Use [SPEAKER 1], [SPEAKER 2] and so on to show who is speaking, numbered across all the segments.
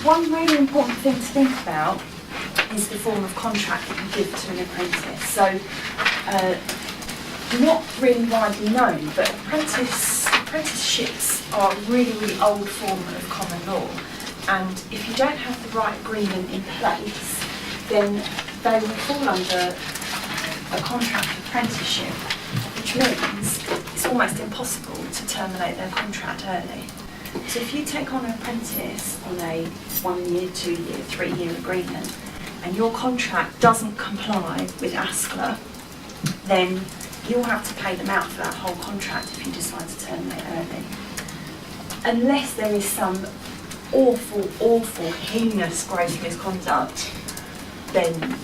[SPEAKER 1] one really important thing to think about is the form of contract that you give to an apprentice. So, not really widely known, but apprenticeships are a really, really old form of common law. And if you don't have the right agreement in place, then they will fall under a contract apprenticeship, which means it's almost impossible to terminate their contract early. So if you take on an apprentice on a 1 year, 2 year, 3 year agreement, and your contract doesn't comply with ASCLA, then you'll have to pay them out for that whole contract if you decide to terminate early. Unless there is some awful, heinous, gross misconduct, then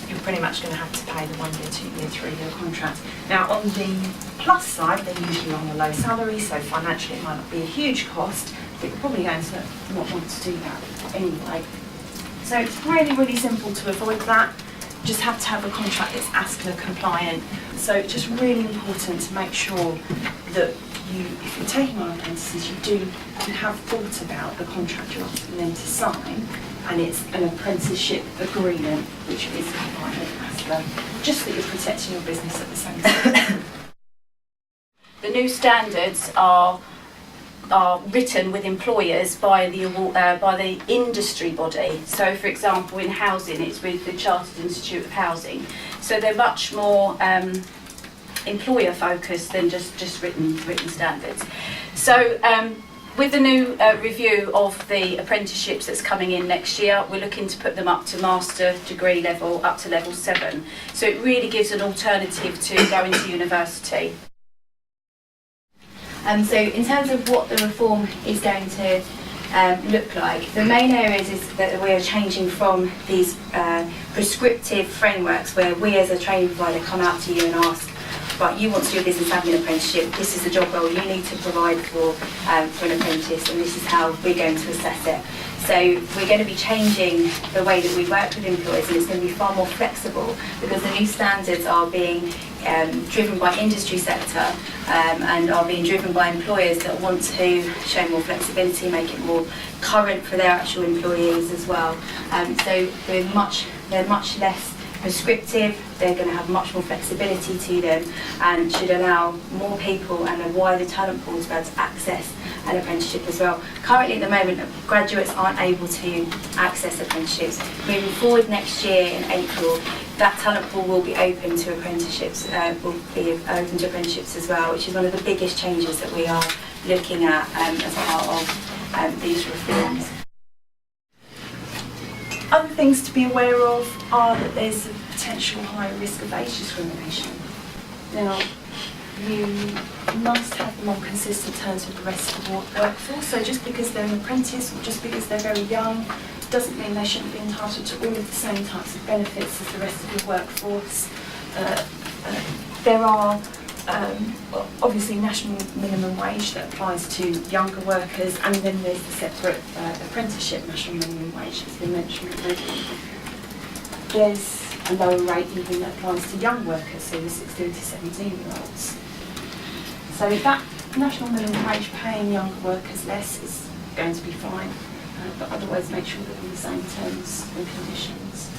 [SPEAKER 1] you're pretty much going to have to pay the 1 year, 2 year, 3 year contract. Now, on the plus side, they're usually on a low salary, so financially it might not be a huge cost, but you're probably going to not want to do that anyway. So it's really, really simple to avoid that. You just have to have a contract that's ASCLA compliant. So it's just really important to make sure that if you're taking on apprentices, you have thought about the contract you're asking them to sign, and it's an apprenticeship agreement which is compliant with ASCLA, just that you're protecting your business at the same time.
[SPEAKER 2] The new standards are written with employers by the industry body. So, for example, in housing, it's with the Chartered Institute of Housing. So they're much more employer focused than just written standards. So with the new review of the apprenticeships that's coming in next year, we're looking to put them up to master degree level, up to level 7. So it really gives an alternative to going to university.
[SPEAKER 3] So in terms of what the reform is going to look like, the main areas is that we are changing from these prescriptive frameworks where we as a training provider come out to you and ask, right, you want to do a business admin apprenticeship, this is the job role you need to provide for an apprentice, and this is how we're going to assess it. So we're going to be changing the way that we work with employers, and it's going to be far more flexible because the new standards are being driven by industry sector and are being driven by employers that want to show more flexibility, make it more current for their actual employees as well. So they're much less prescriptive, they're going to have much more flexibility to them and should allow more people and a wider talent pool to be able to access an apprenticeship as well. Currently at the moment, graduates aren't able to access apprenticeships. Moving forward next year in April, that talent pool will be open to apprenticeships, as well, which is one of the biggest changes that we are looking at as part of these reforms.
[SPEAKER 1] Other things to be aware of are that there's a potential higher risk of age discrimination. Now, you must have them on consistent terms with the rest of the workforce, so just because they're an apprentice or just because they're very young doesn't mean they shouldn't be entitled to all of the same types of benefits as the rest of your workforce. There are obviously national minimum wage that applies to younger workers, and then there's the separate apprenticeship national minimum wage that's been mentioned already. There's a lower rate even that applies to young workers, so the 16 to 17-year-olds. So that national minimum wage paying younger workers less is going to be fine, but otherwise make sure they're on the same terms and conditions.